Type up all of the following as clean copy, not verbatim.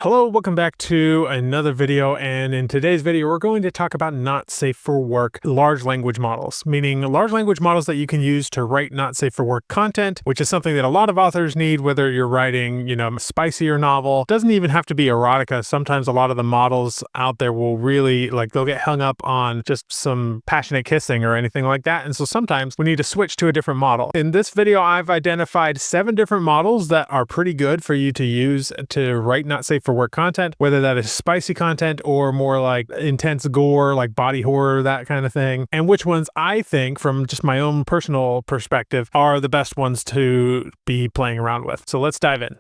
Hello, welcome back to another video, and in today's video we're going to talk about not safe for work large language models, meaning large language models that you can use to write not safe for work content, which is something that a lot of authors need, whether you're writing, a spicier novel. Doesn't even have to be erotica. Sometimes a lot of the models out there will really, they'll get hung up on just some passionate kissing or anything like that, and so sometimes we need to switch to a different model. In this video I've identified 7 different models that are pretty good for you to use to write not safe for work content, whether that is spicy content or more like intense gore, like body horror, that kind of thing, and which ones I think, from just my own personal perspective, are the best ones to be playing around with. So let's dive in.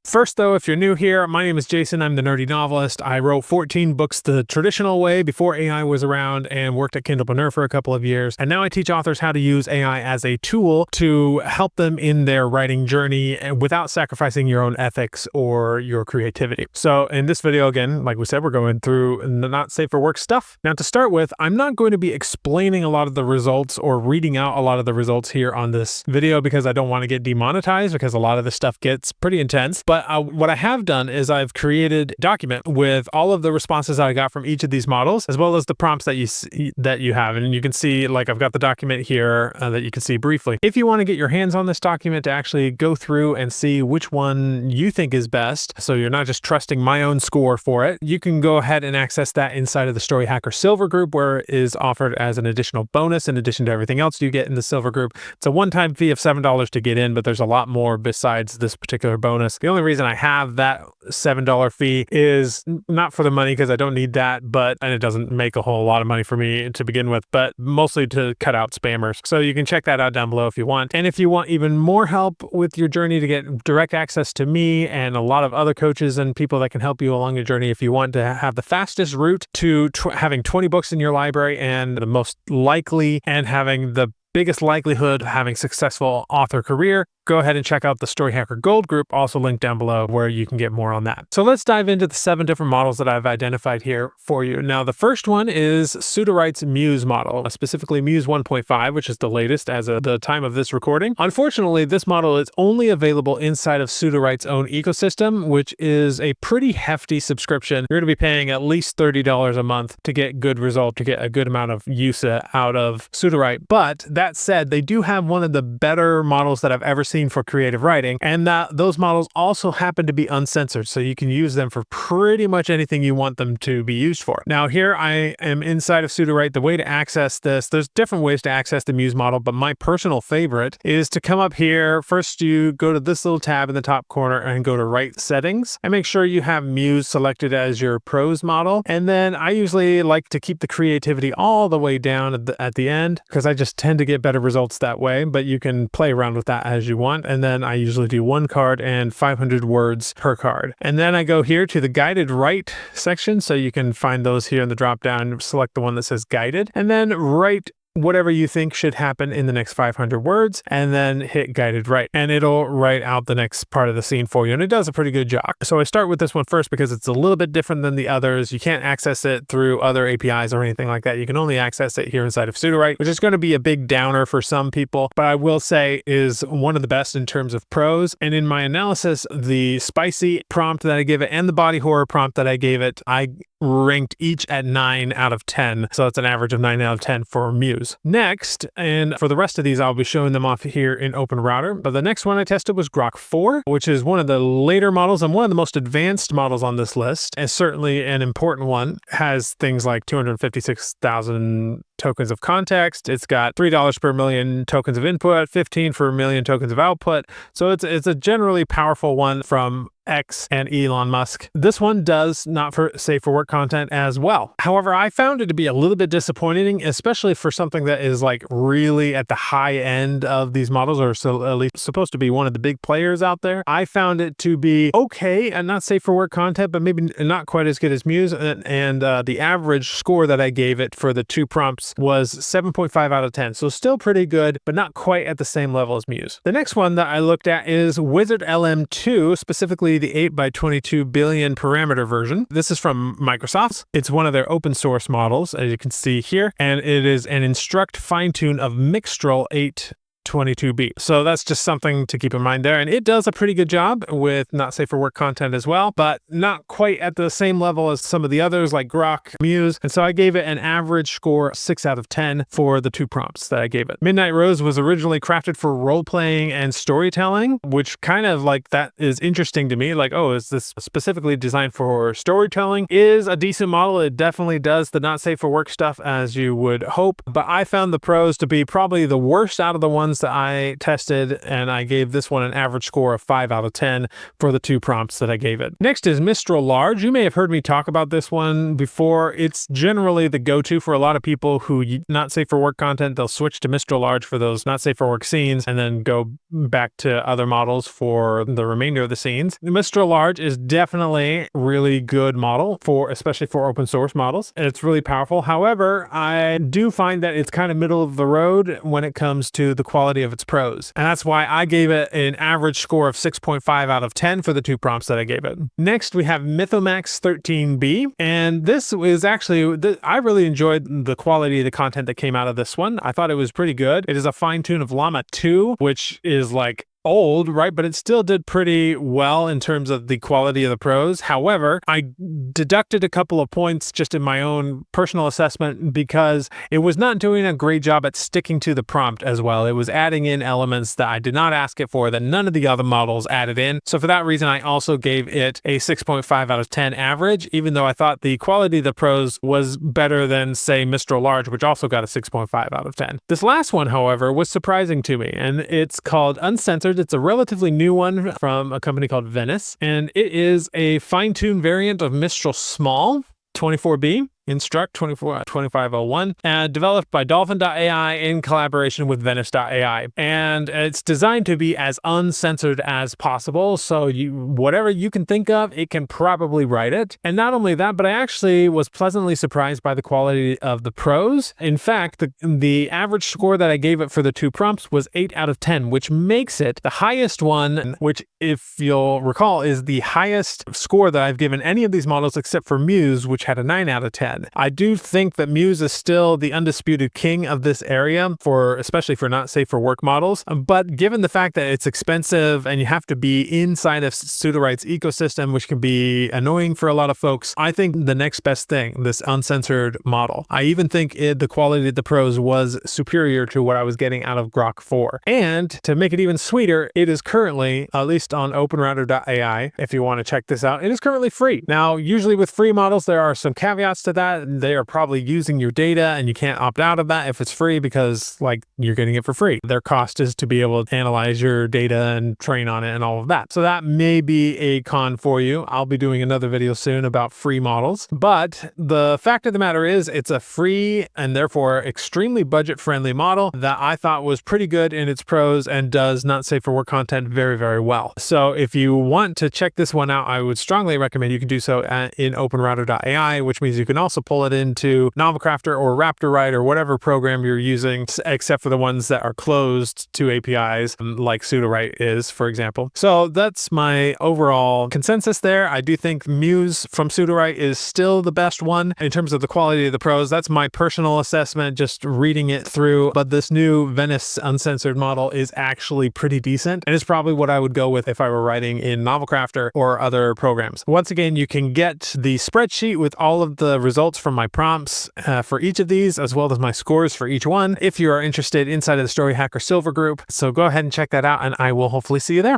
First though, if you're new here, my name is Jason. I'm the Nerdy Novelist. I wrote 14 books the traditional way before AI was around and worked at Kindlepreneur for a couple of years. And now I teach authors how to use AI as a tool to help them in their writing journey without sacrificing your own ethics or your creativity. So in this video, again, like we said, we're going through the not safe for work stuff. Now to start with, I'm not going to be explaining a lot of the results or reading out a lot of the results here on this video because I don't want to get demonetized, because a lot of this stuff gets pretty intense. But what I have done is I've created a document with all of the responses that I got from each of these models, as well as the prompts that you have. And you can see, I've got the document here that you can see briefly. If you want to get your hands on this document to actually go through and see which one you think is best, so you're not just trusting my own score for it, you can go ahead and access that inside of the Story Hacker Silver group, where it is offered as an additional bonus in addition to everything else you get in the Silver group. It's a one-time fee of $7 to get in, but there's a lot more besides this particular bonus. The only reason I have that $7 fee is not for the money, because I don't need that, and it doesn't make a whole lot of money for me to begin with, but mostly to cut out spammers. So you can check that out down below if you want. And if you want even more help with your journey to get direct access to me and a lot of other coaches and people that can help you along your journey, if you want to have the fastest route to having 20 books in your library and the most likely and having the biggest likelihood of having successful author career, go ahead and check out the Story Hacker Gold group, also linked down below, where you can get more on that. So let's dive into the 7 different models that I've identified here for you. Now, the first one is Sudowrite's Muse model, specifically Muse 1.5, which is the latest as of the time of this recording. Unfortunately, this model is only available inside of Sudowrite's own ecosystem, which is a pretty hefty subscription. You're going to be paying at least $30 a month to get good result, to get a good amount of use out of Sudowrite. But that said, they do have one of the better models that I've ever seen for creative writing, and those models also happen to be uncensored, so you can use them for pretty much anything you want them to be used for. Now here I am inside of Sudowrite. The way to access this, there's different ways to access the Muse model, but my personal favorite is to come up here. First, you go to this little tab in the top corner and go to Write Settings, and make sure you have Muse selected as your prose model. And then I usually like to keep the creativity all the way down at the end, because I just tend to get better results that way, but you can play around with that as you want. And then I usually do 1 card and 500 words per card. And then I go here to the guided write section, so you can find those here in the drop down, select the one that says guided, and then write whatever you think should happen in the next 500 words, and then hit guided write, and it'll write out the next part of the scene for you, and it does a pretty good job. So I start with this one first because it's a little bit different than the others. You can't access it through other APIs or anything like that. You can only access it here inside of Sudowrite, which is going to be a big downer for some people, but I will say is one of the best in terms of prose. And in my analysis, the spicy prompt that I give it and the body horror prompt that I gave it, I ranked each at 9 out of 10. So it's an average of 9 out of 10 for Muse. Next, and for the rest of these, I'll be showing them off here in Open Router. But the next one I tested was Grok 4, which is one of the later models and one of the most advanced models on this list, and certainly an important one. Has things like 256,000 tokens of context. It's got $3 per million tokens of input, 15 for a million tokens of output. So it's a generally powerful one from X and Elon Musk. This one does not safe for work content as well. However, I found it to be a little bit disappointing, especially for something that is really at the high end of these models, or so at least supposed to be one of the big players out there. I found it to be okay and not safe for work content, but maybe not quite as good as Muse. And the average score that I gave it for the 2 prompts was 7.5 out of 10. So still pretty good, but not quite at the same level as Muse. The next one that I looked at is Wizard LM2, specifically the 8 by 22 billion parameter version. This is from Microsoft. It's one of their open source models, as you can see here, and it is an instruct fine-tune of Mistral 8 22B. So that's just something to keep in mind there. And it does a pretty good job with not safe for work content as well, but not quite at the same level as some of the others like Grok, Muse. And so I gave it an average score 6 out of 10 for the 2 prompts that I gave it. Midnight Rose was originally crafted for role-playing and storytelling, which kind of like that is interesting to me. Like, oh, is this specifically designed for storytelling? Is a decent model. It definitely does the not safe for work stuff as you would hope. But I found the pros to be probably the worst out of the ones that I tested, and I gave this one an average score of 5 out of 10 for the 2 prompts that I gave it. Next is Mistral Large. You may have heard me talk about this one before. It's generally the go-to for a lot of people who not safe for work content. They'll switch to Mistral Large for those not safe for work scenes and then go back to other models for the remainder of the scenes. Mistral Large is definitely really good model especially for open source models, and it's really powerful. However, I do find that it's kind of middle of the road when it comes to the quality of its pros. And that's why I gave it an average score of 6.5 out of 10 for the 2 prompts that I gave it. Next, we have Mythomax 13B. And this was actually, I really enjoyed the quality of the content that came out of this one. I thought it was pretty good. It is a fine tune of Llama 2, which is like old, right? But it still did pretty well in terms of the quality of the pros. However, I deducted a couple of points just in my own personal assessment because it was not doing a great job at sticking to the prompt as well. It was adding in elements that I did not ask it for, that none of the other models added in. So for that reason, I also gave it a 6.5 out of 10 average, even though I thought the quality of the pros was better than, say, Mistral Large, which also got a 6.5 out of 10. This last one, however, was surprising to me, and it's called Uncensored. It's a relatively new one from a company called Venice, and it is a fine-tuned variant of Mistral Small 24B. Instruct 2501, developed by Dolphin.ai in collaboration with Venice.ai. And it's designed to be as uncensored as possible. So whatever you can think of, it can probably write it. And not only that, but I actually was pleasantly surprised by the quality of the pros. In fact, the average score that I gave it for the 2 prompts was 8 out of 10, which makes it the highest one, which, if you'll recall, is the highest score that I've given any of these models except for Muse, which had a 9 out of 10. I do think that Muse is still the undisputed king of this area, especially for not safe for work models. But given the fact that it's expensive and you have to be inside of Sudowrite's ecosystem, which can be annoying for a lot of folks, I think the next best thing, this uncensored model. I even think the quality of the pros was superior to what I was getting out of Grok 4. And to make it even sweeter, it is currently, at least on openrouter.ai, if you want to check this out, it is currently free. Now, usually with free models, there are some caveats to that. They are probably using your data and you can't opt out of that if it's free because like you're getting it for free. Their cost is to be able to analyze your data and train on it and all of that. So that may be a con for you. I'll be doing another video soon about free models, but the fact of the matter is it's a free and therefore extremely budget-friendly model that I thought was pretty good in its pros and does not safe for work content very, very well. So if you want to check this one out, I would strongly recommend you can do so in openrouter.ai, which means you can also pull it into NovelCrafter or RaptorWrite or whatever program you're using, except for the ones that are closed to APIs, like Sudowrite is, for example. So that's my overall consensus there. I do think Muse from Sudowrite is still the best one in terms of the quality of the pros. That's my personal assessment, just reading it through. But this new Venice uncensored model is actually pretty decent, and it's probably what I would go with if I were writing in NovelCrafter or other programs. Once again, you can get the spreadsheet with all of the results from my prompts for each of these, as well as my scores for each one, if you are interested inside of the Story Hacker Silver group. So go ahead and check that out, and I will hopefully see you there.